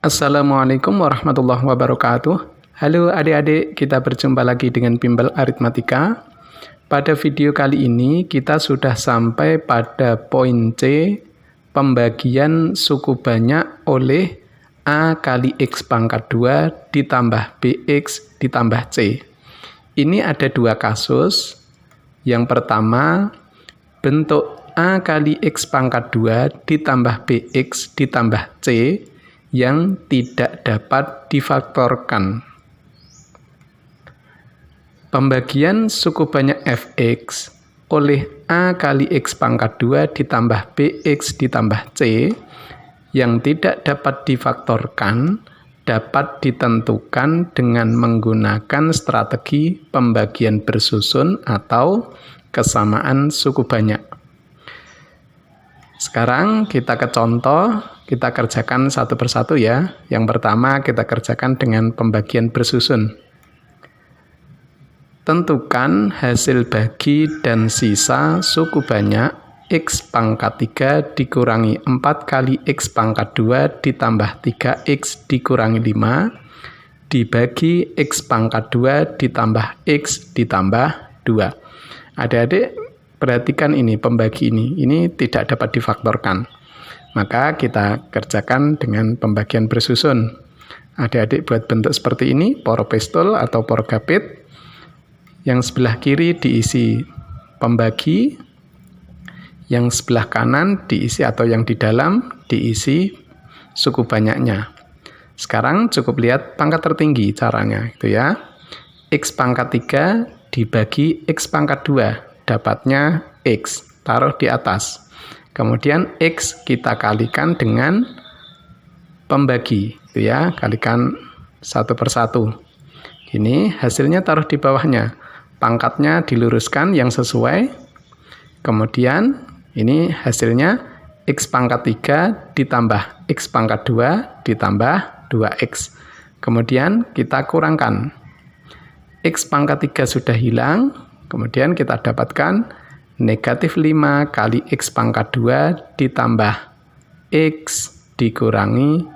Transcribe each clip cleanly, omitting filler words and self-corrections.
Assalamualaikum warahmatullahi wabarakatuh. Halo adik-adik, kita berjumpa lagi dengan Bimbel Aritmatika. Pada video kali ini kita sudah sampai pada poin C, pembagian suku banyak oleh A kali X pangkat 2 ditambah BX ditambah C. Ini ada dua kasus. Yang pertama, bentuk A kali X pangkat 2 ditambah BX ditambah C yang tidak dapat difaktorkan. Pembagian suku banyak fx oleh A kali X pangkat 2 ditambah BX ditambah C yang tidak dapat difaktorkan dapat ditentukan dengan menggunakan strategi pembagian bersusun atau kesamaan suku banyak. Sekarang kita ke contoh, kita kerjakan satu persatu ya. Yang pertama kita kerjakan dengan pembagian bersusun. Tentukan hasil bagi dan sisa suku banyak X pangkat 3 dikurangi 4 kali X pangkat 2 ditambah 3X dikurangi 5 dibagi X pangkat 2 ditambah X ditambah 2. Adik-adik, perhatikan ini, pembagi ini tidak dapat difaktorkan. Maka kita kerjakan dengan pembagian bersusun. Adik-adik buat bentuk seperti ini, poropistol atau porgapit. Yang sebelah kiri diisi pembagi, yang sebelah kanan diisi atau yang di dalam diisi suku banyaknya. Sekarang cukup lihat pangkat tertinggi caranya, itu ya. X pangkat 3 dibagi X pangkat 2. Dapatnya X, taruh di atas. Kemudian X kita kalikan dengan pembagi, itu ya, kalikan satu persatu. Ini hasilnya taruh di bawahnya. Pangkatnya diluruskan yang sesuai. Kemudian ini hasilnya X pangkat 3 ditambah X pangkat 2 ditambah 2X. Kemudian kita kurangkan. X pangkat 3 sudah hilang. Kemudian kita dapatkan negatif 5 kali X pangkat 2 ditambah X dikurangi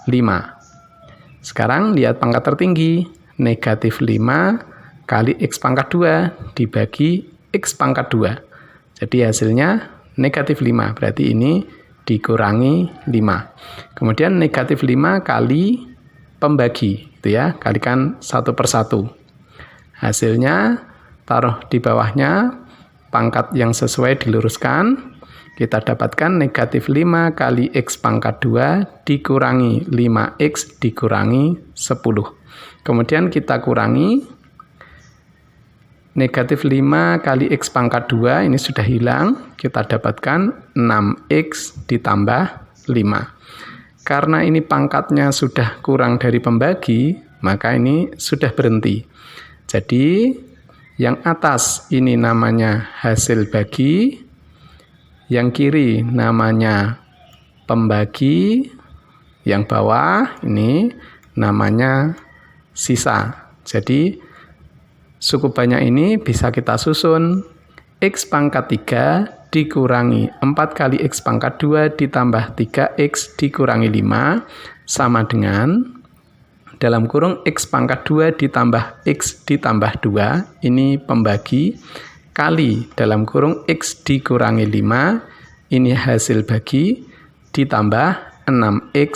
5. Sekarang lihat pangkat tertinggi. Negatif 5 kali X pangkat 2 dibagi X pangkat 2. Jadi hasilnya negatif 5. Berarti ini dikurangi 5. Kemudian negatif 5 kali pembagi. Itu ya, kalikan satu persatu. Hasilnya taruh di bawahnya, pangkat yang sesuai diluruskan. Kita dapatkan negatif 5 kali X pangkat 2 dikurangi 5X dikurangi 10. Kemudian kita kurangi negatif 5 kali X pangkat 2, ini sudah hilang. Kita dapatkan 6X ditambah 5. Karena ini pangkatnya sudah kurang dari pembagi, maka ini sudah berhenti. Jadi yang atas ini namanya hasil bagi, yang kiri namanya pembagi, yang bawah ini namanya sisa. Jadi suku banyak ini bisa kita susun. X pangkat 3 dikurangi 4 kali X pangkat 2 ditambah 3X dikurangi 5 sama dengan dalam kurung X pangkat 2 ditambah X ditambah 2, ini pembagi, kali dalam kurung X dikurangi 5, ini hasil bagi, ditambah 6X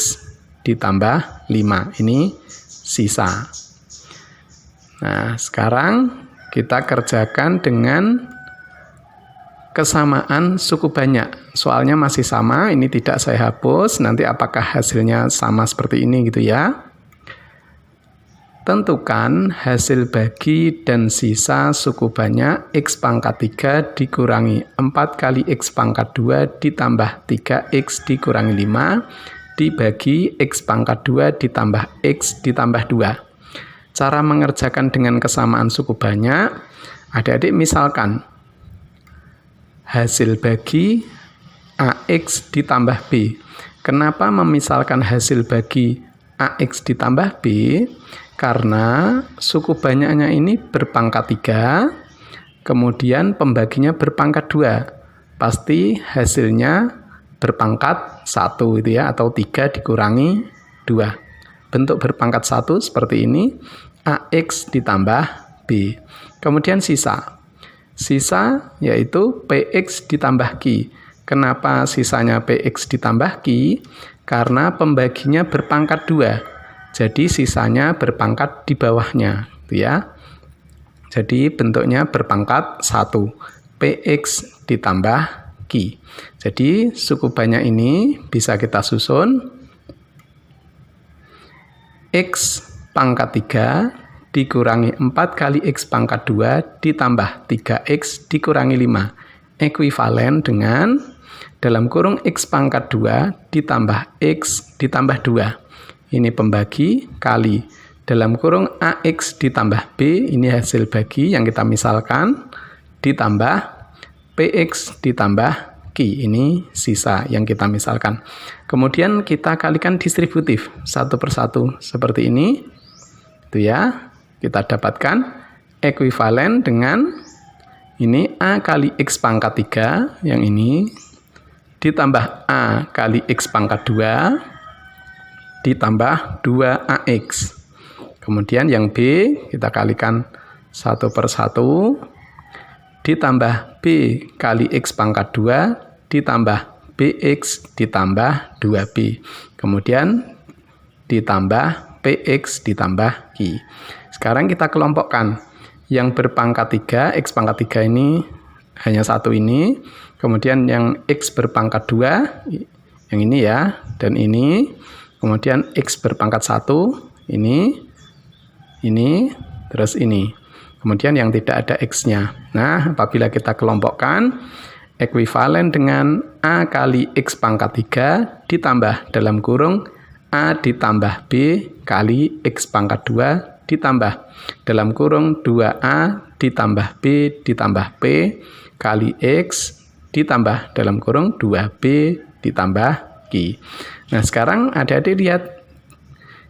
ditambah 5, ini sisa. Nah, sekarang kita kerjakan dengan kesamaan suku banyak. Soalnya masih sama, ini tidak saya hapus, nanti apakah hasilnya sama seperti ini gitu ya. Tentukan hasil bagi dan sisa suku banyak X pangkat 3 dikurangi 4 kali X pangkat 2 ditambah 3X dikurangi 5 dibagi X pangkat 2 ditambah X ditambah 2. Cara mengerjakan dengan kesamaan suku banyak, adik-adik misalkan hasil bagi AX ditambah B. Kenapa memisalkan hasil bagi AX ditambah B? Karena suku banyaknya ini berpangkat 3, kemudian pembaginya berpangkat 2. Pasti hasilnya berpangkat 1 itu ya, atau 3 dikurangi 2. Bentuk berpangkat 1 seperti ini, AX ditambah B. Kemudian sisa. Sisa yaitu PX ditambah Q. Kenapa sisanya PX ditambah Q? Karena pembaginya berpangkat 2. Jadi sisanya berpangkat di bawahnya, gitu ya. Jadi bentuknya berpangkat 1. PX ditambah Q. Jadi suku banyak ini bisa kita susun. X pangkat 3 dikurangi 4 kali X pangkat 2 ditambah 3X dikurangi 5. Ekuivalen dengan dalam kurung X pangkat 2 ditambah X ditambah 2. Ini pembagi kali dalam kurung AX ditambah B, ini hasil bagi yang kita misalkan, ditambah PX ditambah Q, ini sisa yang kita misalkan. Kemudian kita kalikan distributif satu persatu seperti ini, itu ya. Kita dapatkan ekuivalen dengan ini A kali X pangkat 3, yang ini, ditambah A kali X pangkat 2, ditambah 2AX. Kemudian yang B kita kalikan satu persatu, ditambah B kali X pangkat 2, ditambah BX ditambah 2B. Kemudian ditambah PX ditambah Q. Sekarang kita kelompokkan. Yang berpangkat 3, X pangkat 3 ini hanya satu ini. Kemudian yang X berpangkat 2, yang ini ya, dan ini. Kemudian X berpangkat 1, ini, terus ini. Kemudian yang tidak ada X-nya. Nah, apabila kita kelompokkan, ekuivalen dengan A kali X pangkat 3 ditambah dalam kurung A ditambah B kali X pangkat 2 ditambah dalam kurung 2A ditambah B ditambah P kali X ditambah dalam kurung 2B ditambah Q. Nah, sekarang adik-adik lihat,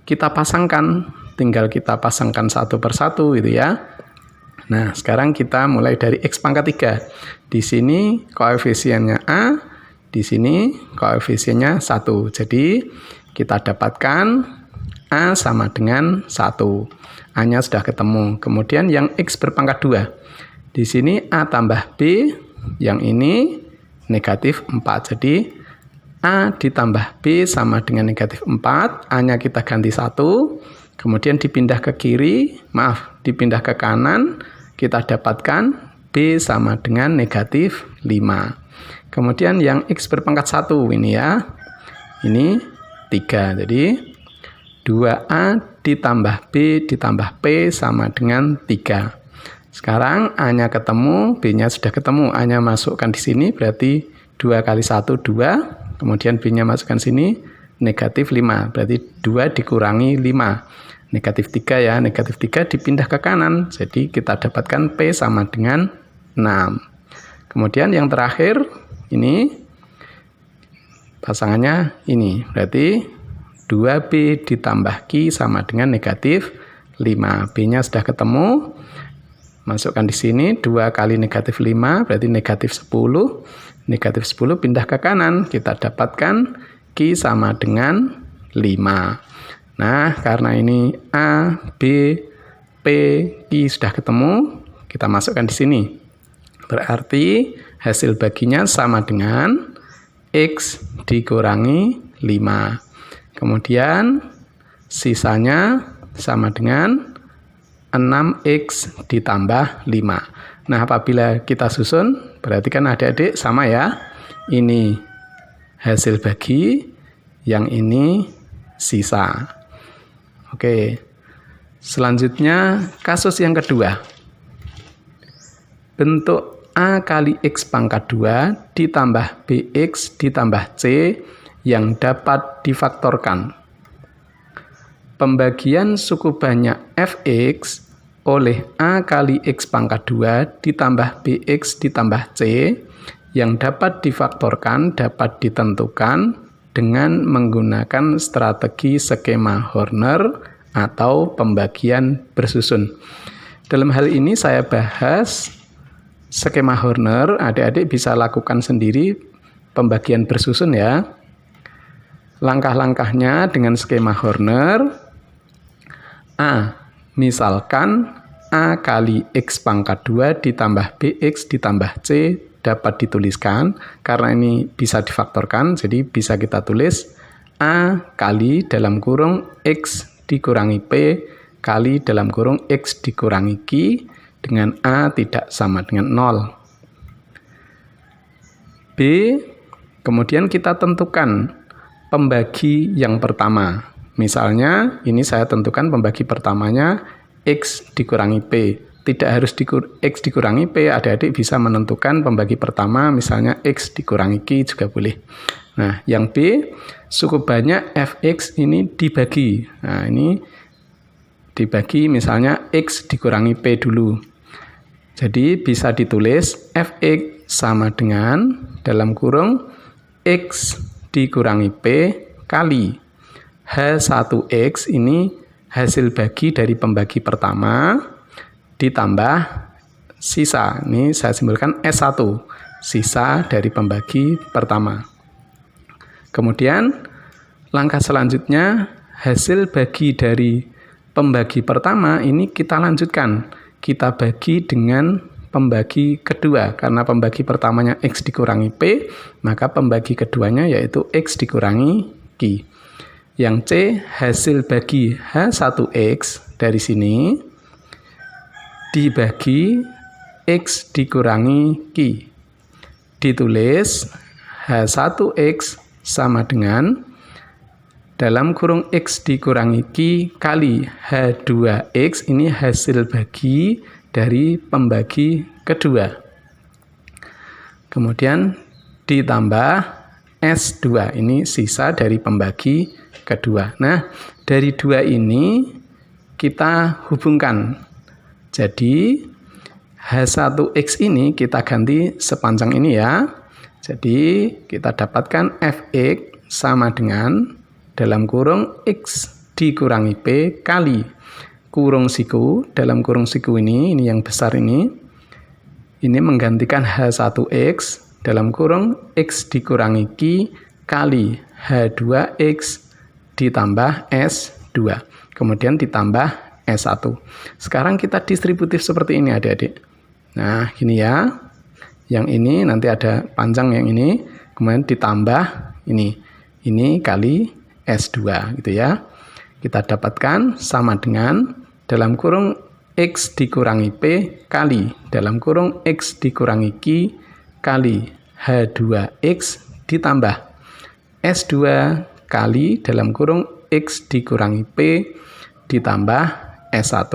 kita pasangkan, tinggal kita pasangkan satu persatu gitu ya. Nah, sekarang kita mulai dari X pangkat 3. Di sini koefisiennya A, di sini koefisiennya 1. Jadi, kita dapatkan A sama dengan 1. A-nya sudah ketemu. Kemudian yang X berpangkat 2. Di sini A tambah B, yang ini negatif 4. Jadi, A ditambah B sama dengan negatif 4. A-nya kita ganti 1. Kemudian dipindah ke kiri, dipindah ke kanan. Kita dapatkan B sama dengan negatif 5. Kemudian yang X berpangkat 1 ini ya. Ini 3. Jadi 2A ditambah B ditambah P sama dengan 3. Sekarang A-nya ketemu, B-nya sudah ketemu. A-nya masukkan di sini berarti 2 kali 1, 2. Kemudian B-nya masukkan sini, negatif 5. Berarti 2 dikurangi 5. Negatif 3 ya, negatif 3 dipindah ke kanan. Jadi kita dapatkan P sama dengan 6. Kemudian yang terakhir, ini pasangannya ini. Berarti 2B ditambah Q sama dengan negatif 5. B-nya sudah ketemu. Masukkan di sini 2 kali negatif 5 berarti negatif 10. Negatif 10 pindah ke kanan. Kita dapatkan Q sama dengan 5. Nah, karena ini A, B, P, Q sudah ketemu, kita masukkan di sini. Berarti hasil baginya sama dengan X dikurangi 5. Kemudian sisanya sama dengan 6X ditambah 5. Nah, apabila kita susun, berarti kan adik-adik sama ya. Ini hasil bagi, yang ini sisa. Oke, selanjutnya kasus yang kedua. Bentuk A kali X pangkat 2 ditambah BX ditambah C yang dapat difaktorkan. Pembagian suku banyak Fx oleh A kali X pangkat 2 ditambah BX ditambah C yang dapat difaktorkan dapat ditentukan dengan menggunakan strategi skema Horner atau pembagian bersusun. Dalam hal ini saya bahas skema Horner, adik-adik bisa lakukan sendiri pembagian bersusun ya. Langkah-langkahnya dengan skema Horner. A. Misalkan A kali X pangkat 2 ditambah BX ditambah C dapat dituliskan. Karena ini bisa difaktorkan, jadi bisa kita tulis A kali dalam kurung X dikurangi P kali dalam kurung X dikurangi Q dengan A tidak sama dengan 0. B. Kemudian kita tentukan pembagi yang pertama. Misalnya, ini saya tentukan pembagi pertamanya X dikurangi P. Tidak harus X dikurangi P, adik-adik bisa menentukan pembagi pertama, misalnya X dikurangi Q juga boleh. Nah, yang B, cukup banyak Fx ini dibagi. Nah, ini dibagi misalnya X dikurangi P dulu. Jadi, bisa ditulis Fx sama dengan dalam kurung X dikurangi P kali H1X ini hasil bagi dari pembagi pertama ditambah sisa. Ini saya simbolkan S1, sisa dari pembagi pertama. Kemudian langkah selanjutnya hasil bagi dari pembagi pertama ini kita lanjutkan. Kita bagi dengan pembagi kedua. Karena pembagi pertamanya X dikurangi P, maka pembagi keduanya yaitu X dikurangi Q. Yang C, hasil bagi H1X dari sini dibagi X dikurangi Q. Ditulis H1X sama dengan dalam kurung X dikurangi Q kali H2X, ini hasil bagi dari pembagi kedua. Kemudian ditambah S2, ini sisa dari pembagi kedua. Nah, dari dua ini kita hubungkan. Jadi, H1X ini kita ganti sepanjang ini ya. Jadi, kita dapatkan Fx sama dengan dalam kurung X dikurangi P kali kurung siku. Dalam kurung siku ini yang besar ini menggantikan H1X dalam kurung X dikurangi Q kali H2X ditambah S2. Kemudian ditambah S1. Sekarang kita distributif seperti ini adik-adik. Nah, gini ya. Yang ini nanti ada panjang yang ini. Kemudian ditambah ini. Ini kali S2 gitu ya. Kita dapatkan sama dengan dalam kurung X dikurangi P kali dalam kurung X dikurangi Q kali H2X ditambah S2 kali dalam kurung X dikurangi P ditambah S1.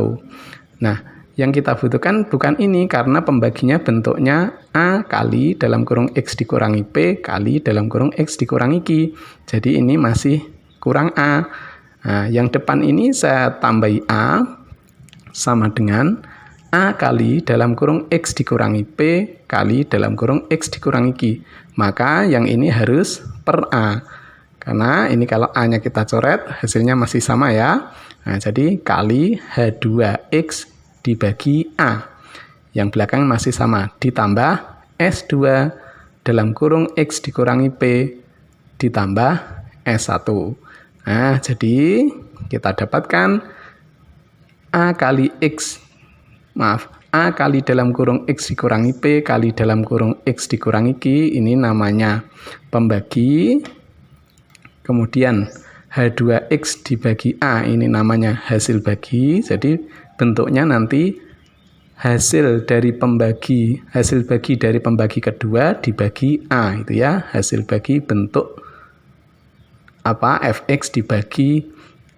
Nah, yang kita butuhkan bukan ini karena pembaginya bentuknya A kali dalam kurung X dikurangi P kali dalam kurung X dikurangi Q. Jadi ini masih kurang A. Nah, yang depan ini saya tambahi A sama dengan A kali dalam kurung X dikurangi P kali dalam kurung X dikurangi Q. Maka yang ini harus per A. Karena ini kalau A-nya kita coret, hasilnya masih sama ya. Nah, jadi kali H2X dibagi A. Yang belakang masih sama. Ditambah S2 dalam kurung X dikurangi P ditambah S1. Nah, jadi kita dapatkan A kali dalam kurung X dikurangi P kali dalam kurung X dikurangi Q. Ini namanya pembagi. Kemudian H2X dibagi A, ini namanya hasil bagi. Jadi bentuknya nanti hasil bagi dari pembagi kedua dibagi A itu ya. Hasil bagi bentuk Fx dibagi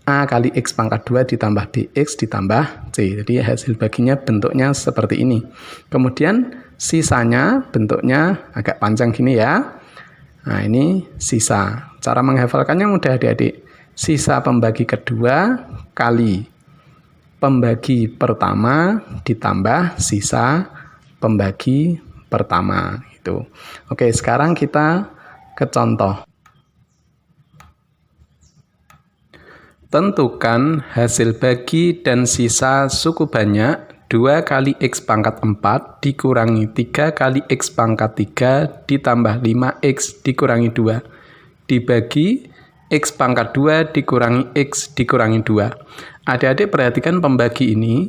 A kali X pangkat 2 ditambah Bx ditambah C. Jadi hasil baginya bentuknya seperti ini. Kemudian sisanya bentuknya agak panjang gini ya. Nah, ini sisa. Cara menghafalkannya mudah adik-adik. Sisa pembagi kedua kali pembagi pertama ditambah sisa pembagi pertama. Gitu. Oke, sekarang kita ke contoh. Tentukan hasil bagi dan sisa suku banyak 2 kali X pangkat 4 dikurangi 3 kali X pangkat 3 ditambah 5X dikurangi 2 dibagi X pangkat 2 dikurangi X dikurangi 2. Adik-adik perhatikan pembagi ini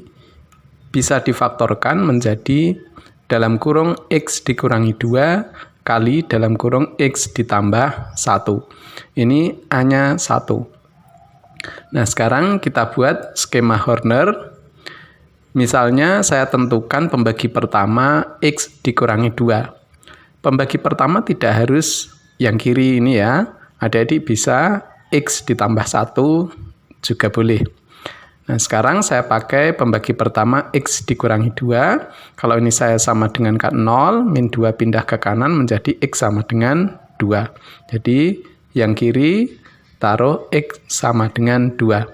bisa difaktorkan menjadi dalam kurung X dikurangi 2 kali dalam kurung X ditambah 1. Ini hanya 1. Nah, sekarang kita buat skema Horner. Misalnya saya tentukan pembagi pertama X dikurangi 2. Pembagi pertama tidak harus yang kiri ini ya. Adik-adik bisa X ditambah 1 juga boleh. Nah, sekarang saya pakai pembagi pertama X dikurangi 2. Kalau ini saya sama dengan 0, min 2 pindah ke kanan menjadi X sama dengan 2. Jadi, yang kiri taruh X sama dengan 2.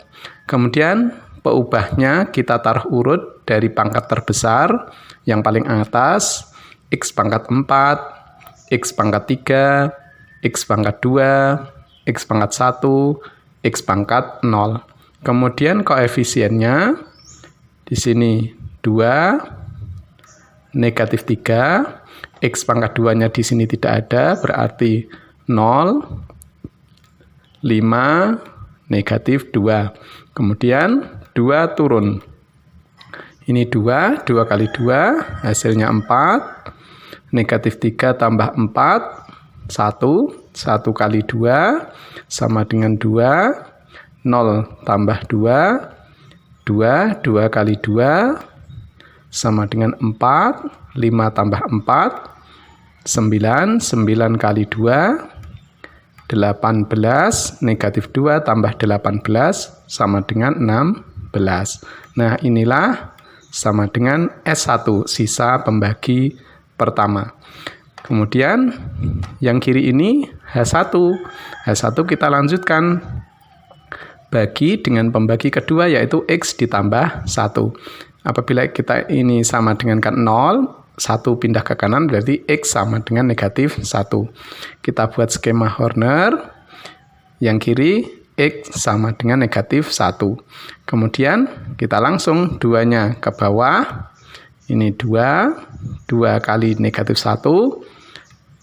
Kemudian, peubahnya kita taruh urut dari pangkat terbesar, yang paling atas, X pangkat 4, X pangkat 3, X pangkat 2, X pangkat 1, X pangkat 0. Kemudian koefisiennya di sini 2, negatif 3, X pangkat 2-nya di sini tidak ada, berarti 0, 5, negatif 2. Kemudian 2 turun. Ini 2 kali 2, hasilnya 4, negatif 3 tambah 4, 1 kali 2, sama dengan 2, 0 tambah 2, 2 kali 2, sama dengan 4, 5 tambah 4, 9 kali 2, 18, negatif 2 tambah 18, sama dengan 16. Nah, inilah sama dengan S1, sisa pembagi pertama. Kemudian, yang kiri ini H1. H1 kita lanjutkan. Bagi dengan pembagi kedua yaitu X ditambah 1. Apabila kita ini sama dengan 0, 1 pindah ke kanan berarti X sama dengan negatif 1. Kita buat skema Horner. Yang kiri X sama dengan negatif 1. Kemudian kita langsung 2-nya ke bawah. Ini 2 kali negatif 1,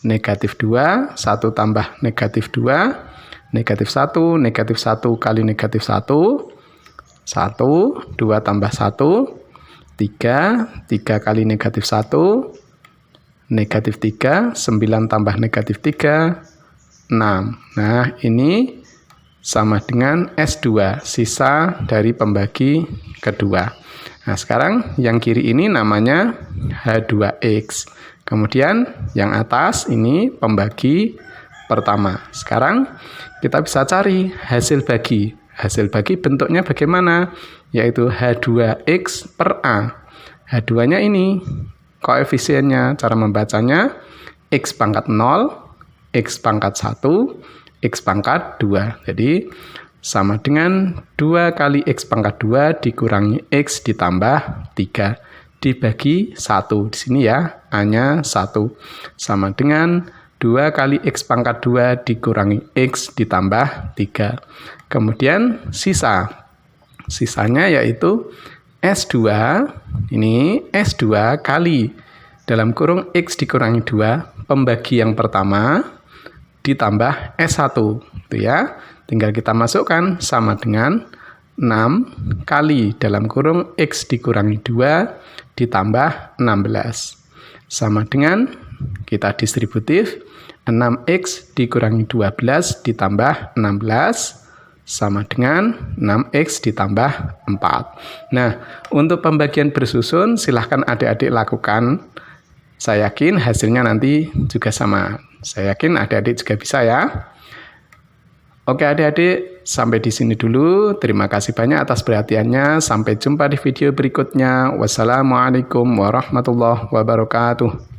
negatif 2, 1 tambah negatif 2, negatif 1, negatif 1 kali negatif 1, 1, 2 tambah 1, 3 kali negatif 1, negatif 3, 9 tambah negatif 3, 6. Nah, ini sama dengan S2, sisa dari pembagi kedua. Nah, sekarang yang kiri ini namanya H2X. Kemudian yang atas ini pembagi pertama. Sekarang kita bisa cari hasil bagi. Hasil bagi bentuknya bagaimana? Yaitu H2X per A. H2-nya ini koefisiennya, cara membacanya X pangkat 0, X pangkat 1, X pangkat 2. Jadi sama dengan 2 kali X pangkat 2 dikurangi X ditambah 3. Dibagi 1. Di sini ya, A-nya 1. Sama dengan 2 kali X pangkat 2 dikurangi X ditambah 3. Kemudian sisanya yaitu S2, ini S2 kali dalam kurung X dikurangi 2, pembagi yang pertama ditambah S1. Itu ya, tinggal kita masukkan sama dengan 6 kali dalam kurung X dikurangi 2 ditambah 16. Sama dengan kita distributif 6X dikurangi 12 ditambah 16 sama dengan 6X ditambah 4. Nah, untuk pembagian bersusun silahkan adik-adik lakukan. Saya yakin hasilnya nanti juga sama. Saya yakin adik-adik juga bisa ya. Oke adik-adik, sampai di sini dulu. Terima kasih banyak atas perhatiannya. Sampai jumpa di video berikutnya. Wassalamualaikum warahmatullahi wabarakatuh.